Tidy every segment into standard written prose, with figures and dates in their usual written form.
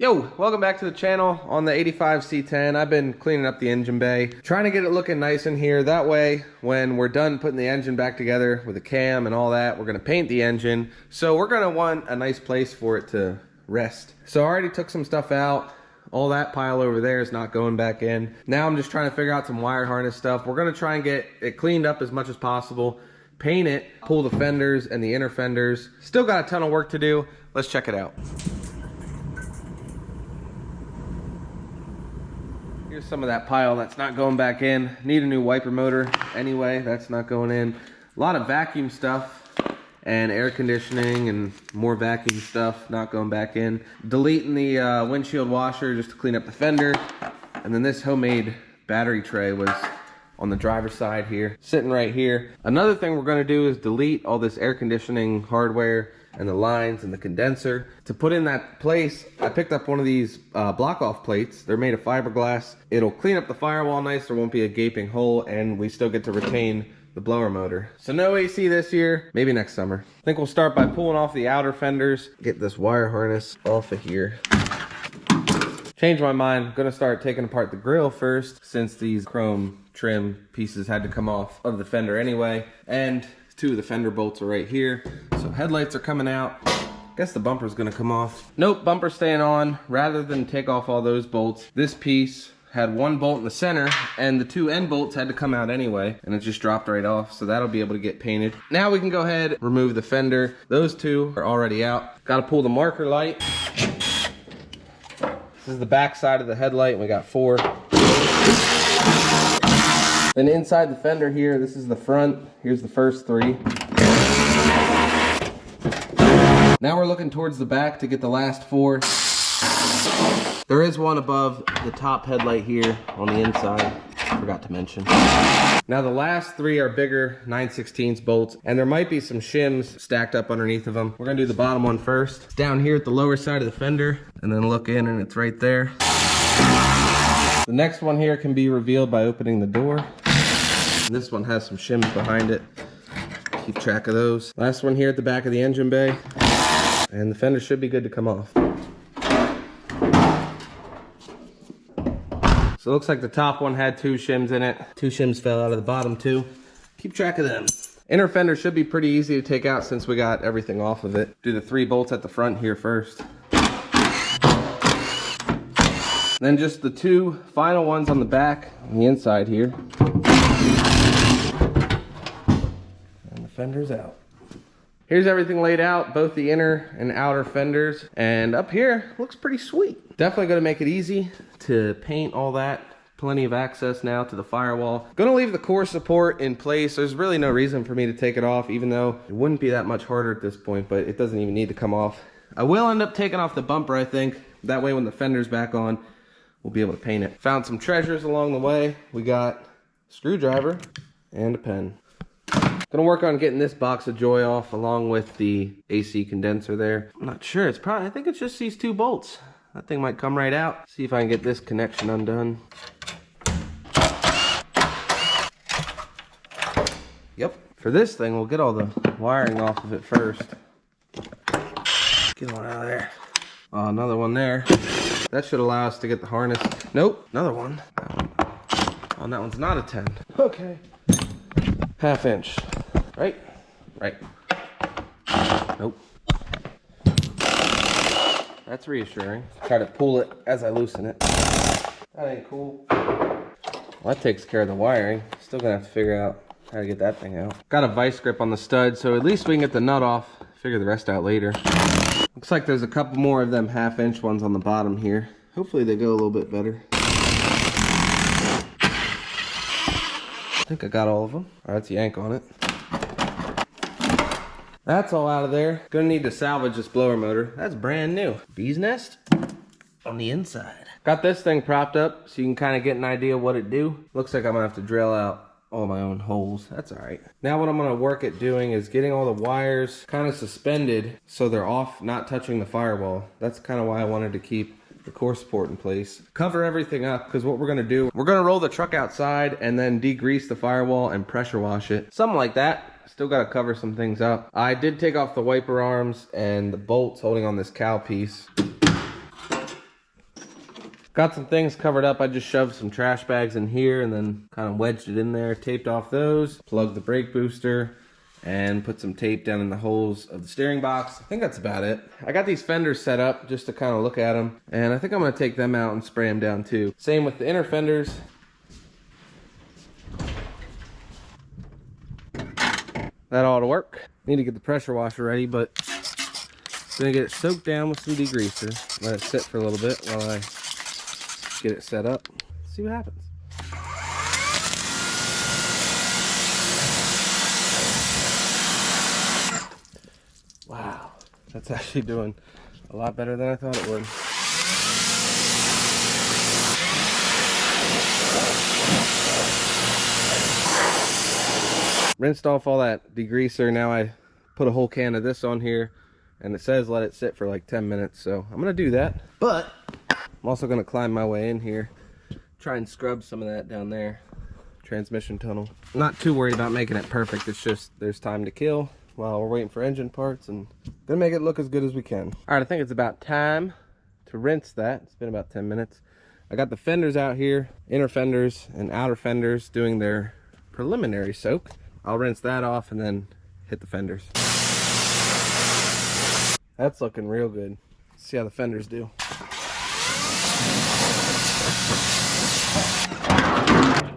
Yo, welcome back to the channel. On the 85 C10, I've been cleaning up the engine bay, trying to get it looking nice in here. That way, when we're done putting the engine back together with the cam and all that, we're gonna paint the engine. So we're gonna want a nice place for it to rest. So I already took some stuff out. All that pile over there is not going back in. Now I'm just trying to figure out some wire harness stuff. We're gonna try and get it cleaned up as much as possible, paint it, pull the fenders and the inner fenders. Still got a ton of work to do. Let's check it out. Here's some of that pile that's not going back in. Need a new wiper motor anyway, that's not going in. A lot of vacuum stuff and air conditioning and more vacuum stuff not going back in. Deleting the windshield washer just to clean up the fender. And then this homemade battery tray was on the driver's side here, sitting right here. Another thing we're gonna do is delete all this air conditioning hardware and the lines and the condenser. To put in that place, I picked up one of these block off plates. They're made of fiberglass. It'll clean up the firewall nice, there won't be a gaping hole, and we still get to retain the blower motor. So no AC this year, maybe next summer. I think we'll start by pulling off the outer fenders, get this wire harness off of here. Changed my mind, I'm gonna start taking apart the grill first, since these chrome trim pieces had to come off of the fender anyway. And two of the fender bolts are right here. So headlights are coming out. Guess the bumper's gonna come off. Nope, bumper's staying on. Rather than take off all those bolts, this piece had one bolt in the center and the two end bolts had to come out anyway, and it just dropped right off, so that'll be able to get painted. Now we can go ahead, remove the fender. Those two are already out. Gotta pull the marker light. This is the back side of the headlight, and we got four. Then inside the fender here, this is the front. Here's the first three. Now we're looking towards the back to get the last four. There is one above the top headlight here on the inside. Forgot to mention. Now the last three are bigger 9/16 bolts, and there might be some shims stacked up underneath of them. We're gonna do the bottom one first. It's down here at the lower side of the fender, and then look in and it's right there. The next one here can be revealed by opening the door. And this one has some shims behind it. Keep track of those. Last one here at the back of the engine bay. And the fender should be good to come off. So it looks like the top one had two shims in it. Two shims fell out of the bottom too. Keep track of them. Inner fender should be pretty easy to take out since we got everything off of it. Do the three bolts at the front here first. Then just the two final ones on the back, on the inside here. And the fender's out. Here's everything laid out, both the inner and outer fenders. And up here, looks pretty sweet. Definitely gonna make it easy to paint all that. Plenty of access now to the firewall. Gonna leave the core support in place. There's really no reason for me to take it off, even though it wouldn't be that much harder at this point, but it doesn't even need to come off. I will end up taking off the bumper, I think. That way when the fender's back on, we'll be able to paint it. Found some treasures along the way. We got a screwdriver and a pen. Gonna work on getting this box of joy off along with the AC condenser there. I'm not sure, it's probably, I think it's just these two bolts. That thing might come right out. See if I can get this connection undone. Yep. For this thing, we'll get all the wiring off of it first. Get one out of there. Oh, another one there. That should allow us to get the harness. Nope, another one. That one. Oh, and that one's not a 10. Okay. Half inch. Right? Right. Nope. That's reassuring. Try to pull it as I loosen it. That ain't cool. Well, that takes care of the wiring. Still gonna have to figure out how to get that thing out. Got a vice grip on the stud, so at least we can get the nut off. Figure the rest out later. Looks like there's a couple more of them half-inch ones on the bottom here. Hopefully they go a little bit better. I think I got all of them. All right, let's yank on it. That's all out of there. Gonna need to salvage this blower motor. That's brand new. Bee's nest on the inside. Got this thing propped up so you can kind of get an idea of what it do. Looks like I'm gonna have to drill out all my own holes. That's all right. Now what I'm gonna work at doing is getting all the wires kind of suspended so they're off, not touching the firewall. That's kind of why I wanted to keep the core support in place. Cover everything up, because what we're gonna do, we're gonna roll the truck outside and then degrease the firewall and pressure wash it. Something like that. Still got to cover some things up. I did take off the wiper arms and the bolts holding on this cow piece. Got some things covered up. I just shoved some trash bags in here and then kind of wedged it in there, taped off those, plugged the brake booster, and put some tape down in the holes of the steering box. I think that's about it. I got these fenders set up just to kind of look at them, and I think I'm going to take them out and spray them down too. Same with the inner fenders. That ought to work. Need to get the pressure washer ready, but I'm going to get it soaked down with some degreaser. Let it sit for a little bit while I get it set up. See what happens. Wow, that's actually doing a lot better than I thought it would. Rinsed off all that degreaser. Now I put a whole can of this on here, and it says let it sit for like 10 minutes, so I'm gonna do that. But I'm also gonna climb my way in here, try and scrub some of that down there. Transmission tunnel. I'm not too worried about making it perfect. It's just there's time to kill while we're waiting for engine parts, and gonna make it look as good as we can. All right, I think it's about time to rinse that. It's been about 10 minutes. I got the fenders out here, inner fenders and outer fenders doing their preliminary soak. I'll rinse that off and then hit the fenders. That's looking real good. Let's see how the fenders do.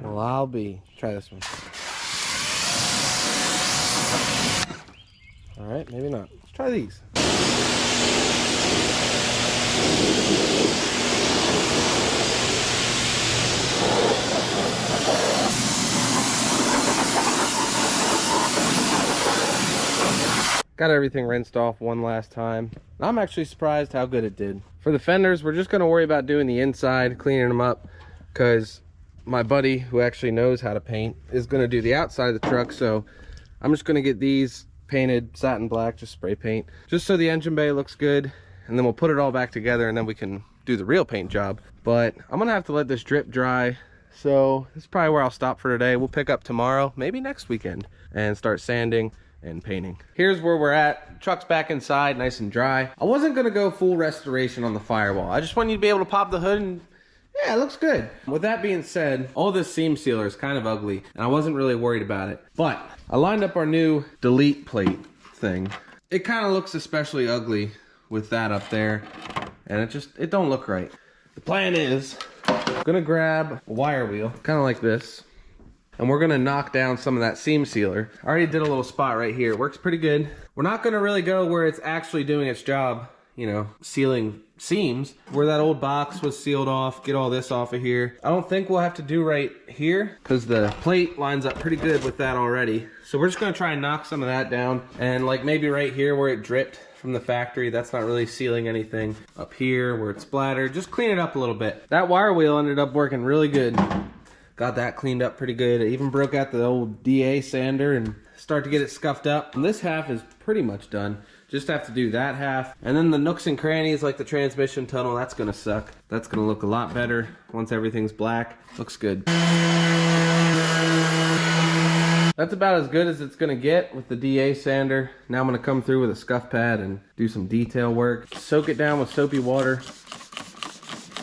Well, I'll be. Try this one. All right, maybe not. Let's try these. Got everything rinsed off one last time. I'm actually surprised how good it did. For the fenders, we're just gonna worry about doing the inside, cleaning them up, because my buddy, who actually knows how to paint, is gonna do the outside of the truck, so I'm just gonna get these painted satin black, just spray paint, just so the engine bay looks good, and then we'll put it all back together, and then we can do the real paint job. But I'm gonna have to let this drip dry, so this is probably where I'll stop for today. We'll pick up tomorrow, maybe next weekend, and start sanding and painting. Here's where we're at. Truck's back inside, nice and dry. I wasn't gonna go full restoration on the Firewall. I just want you to be able to pop the hood and yeah, it looks good. With that being said, all this seam sealer is kind of ugly, and I wasn't really worried about it. But I lined up our new delete plate thing. It kind of looks especially ugly with that up there, and it don't look right. The plan is, I'm gonna grab a wire wheel, kind of like this, and we're gonna knock down some of that seam sealer. I already did a little spot right here. It works pretty good. We're not gonna really go where it's actually doing its job, you know, sealing seams. Where that old box was sealed off, get all this off of here. I don't think we'll have to do right here, because the plate lines up pretty good with that already. So we're just gonna try and knock some of that down. And like maybe right here where it dripped from the factory, that's not really sealing anything. Up here where it's splattered, just clean it up a little bit. That wire wheel ended up working really good. Got that cleaned up pretty good. I even broke out the old DA sander and start to get it scuffed up. And this half is pretty much done. Just have to do that half. And then the nooks and crannies like the transmission tunnel, that's gonna suck. That's gonna look a lot better once everything's black. Looks good. That's about as good as it's gonna get with the DA sander. Now I'm gonna come through with a scuff pad and do some detail work. Soak it down with soapy water.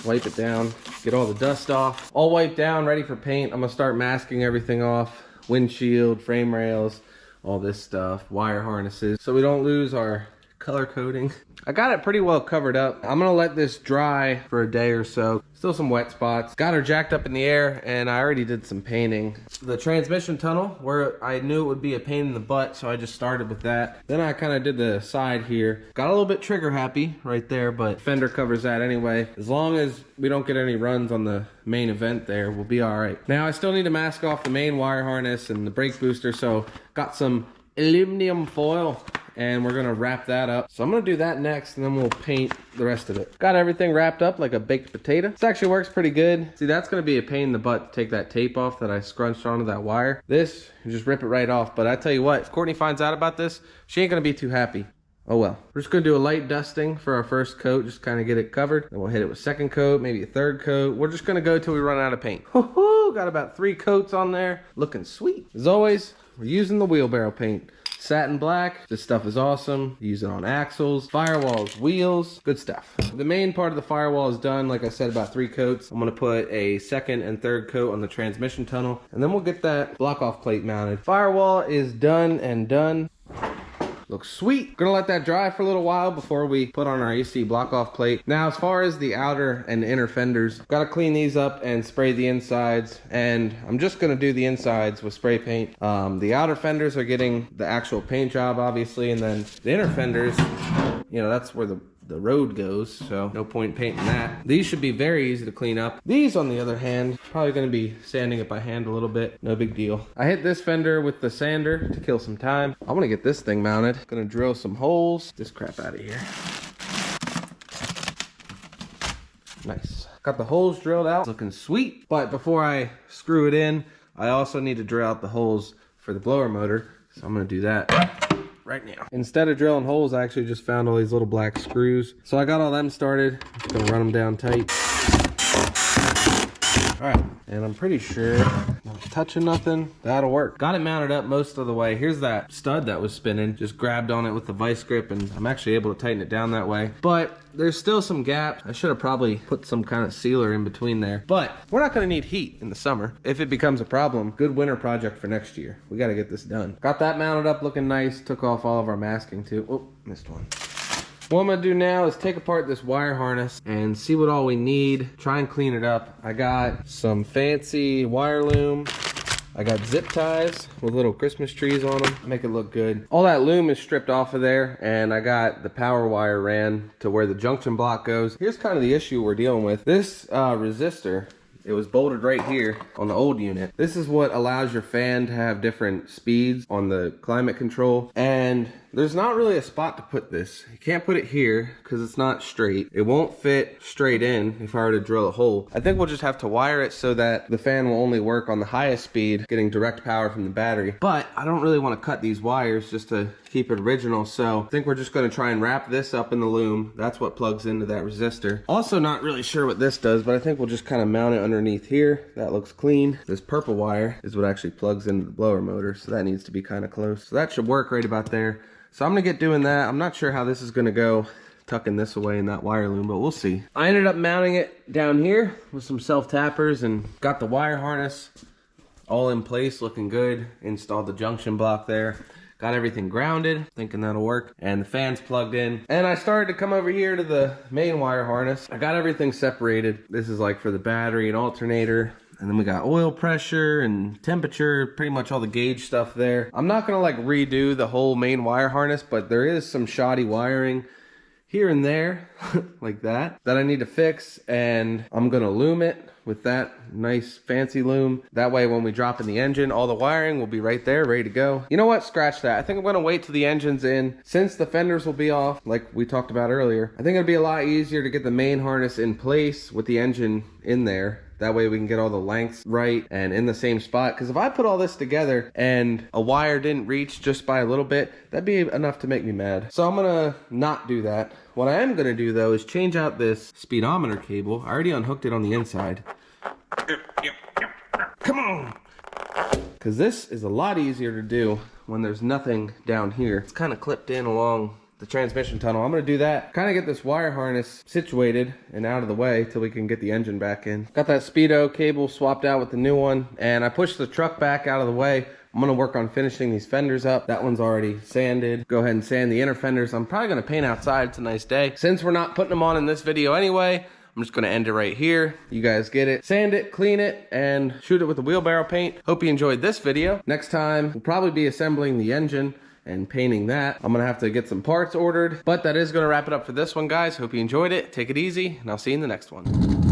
Wipe it down. Get all the dust off. All wiped down, ready for paint. I'm gonna start masking everything off. Windshield, frame rails, all this stuff, wire harnesses, so we don't lose our color coding. I got it pretty well covered up. I'm gonna let this dry for a day or so. Still some wet spots. Got her jacked up in the air, and I already did some painting. The transmission tunnel, where I knew it would be a pain in the butt, so I just started with that. Then I kind of did the side here. Got a little bit trigger happy right there, but Fender covers that anyway. As long as we don't get any runs on the main event there, we'll be all right. Now I still need to mask off the main wire harness and the brake booster, so got some aluminum foil, and we're gonna wrap that up. So I'm gonna do that next, and then we'll paint the rest of it. Got everything wrapped up like a baked potato. This actually works pretty good. See, that's gonna be a pain in the butt to take that tape off that I scrunched onto that wire. This, you just rip it right off. But I tell you what, if Courtney finds out about this, she ain't gonna be too happy. Oh well. We're just gonna do a light dusting for our first coat, just kind of get it covered. Then we'll hit it with second coat, maybe a third coat. We're just gonna go till we run out of paint. Got about 3 coats on there. Looking sweet. As always, we're using the wheelbarrow paint. satin black. This stuff is awesome. Use it on axles, firewalls, wheels, good stuff. The main part of the firewall is done. Like I said, about 3 coats. I'm gonna put a second and third coat on the transmission tunnel, and then we'll get that block off plate mounted. Firewall is done and done. Looks sweet. Gonna let that dry for a little while before we put on our AC block off plate. Now, as far as the outer and inner fenders, gotta clean these up and spray the insides, and I'm just gonna do the insides with spray paint. The outer fenders are getting the actual paint job, obviously, and then the inner fenders, you know, that's where the road goes, so no point painting that. These should be very easy to clean up. These, on the other hand, probably gonna be sanding it by hand a little bit. No big deal. I hit this fender with the sander to kill some time. I wanna get this thing mounted. Gonna drill some holes. Get this crap out of here. Nice. Got the holes drilled out. Looking sweet. But before I screw it in, I also need to drill out the holes for the blower motor. So I'm gonna do that right now. Instead of drilling holes, I actually just found all these little black screws. So I got all them started. I'm just gonna run them down tight. All right, and I'm pretty sure not touching nothing, that'll work. Got it mounted up most of the way. Here's that stud that was spinning. Just grabbed on it with the vice grip, and I'm actually able to tighten it down that way. But there's still some gaps. I should have probably put some kind of sealer in between there. But we're not gonna need heat in the summer. If it becomes a problem, good winter project for next year. We gotta get this done. Got that mounted up looking nice. Took off all of our masking too. Oh, missed one. What I'm gonna do now is take apart this wire harness and see what all we need. Try and clean it up. I got some fancy wire loom. I got zip ties with little Christmas trees on them. Make it look good. All that loom is stripped off of there, and I got the power wire ran to where the junction block goes. Here's kind of the issue we're dealing with. This resistor, it was bolted right here on the old unit. This is what allows your fan to have different speeds on the climate control. And there's not really a spot to put this. You can't put it here because it's not straight. It won't fit straight in if I were to drill a hole. I think we'll just have to wire it so that the fan will only work on the highest speed, getting direct power from the battery. But I don't really want to cut these wires just to keep it original. So I think we're just going to try and wrap this up in the loom. That's what plugs into that resistor. Also not really sure what this does, but I think we'll just kind of mount it underneath here. That looks clean. This purple wire is what actually plugs into the blower motor, so that needs to be kind of close. So that should work right about there. So I'm gonna get doing that. I'm not sure how this is gonna go, tucking this away in that wire loom, but we'll see. I ended up mounting it down here with some self-tappers and got the wire harness all in place, looking good. Installed the junction block there. Got everything grounded, thinking that'll work. And the fan's plugged in. And I started to come over here to the main wire harness. I got everything separated. This is like for the battery and alternator. And then we got oil pressure and temperature, pretty much all the gauge stuff there. I'm not gonna like redo the whole main wire harness, but there is some shoddy wiring here and there, like that I need to fix. And I'm gonna loom it with that nice fancy loom. That way when we drop in the engine, all the wiring will be right there, ready to go. You know what, scratch that. I think I'm gonna wait till the engine's in. Since the fenders will be off, like we talked about earlier, I think it'll be a lot easier to get the main harness in place with the engine in there. That way we can get all the lengths right and in the same spot. Because if I put all this together and a wire didn't reach just by a little bit, that'd be enough to make me mad. So I'm gonna not do that. What I am gonna do though is change out this speedometer cable. I already unhooked it on the inside. Come on! Because this is a lot easier to do when there's nothing down here. It's kind of clipped in along the transmission tunnel. I'm gonna do that, kind of get this wire harness situated and out of the way till we can get the engine back in. Got that speedo cable swapped out with the new one, and I pushed the truck back out of the way. I'm gonna work on finishing these fenders up. That one's already sanded. Go ahead and sand the inner fenders. I'm probably gonna paint outside. It's a nice day. Since we're not putting them on in this video anyway, I'm just gonna end it right here. You guys get it. Sand it, clean it, and shoot it with the wheelbarrow paint. Hope you enjoyed this video. Next time, we'll probably be assembling the engine and painting that. I'm gonna have to get some parts ordered, but that is gonna wrap it up for this one, guys. Hope you enjoyed it. Take it easy, and I'll see you in the next one.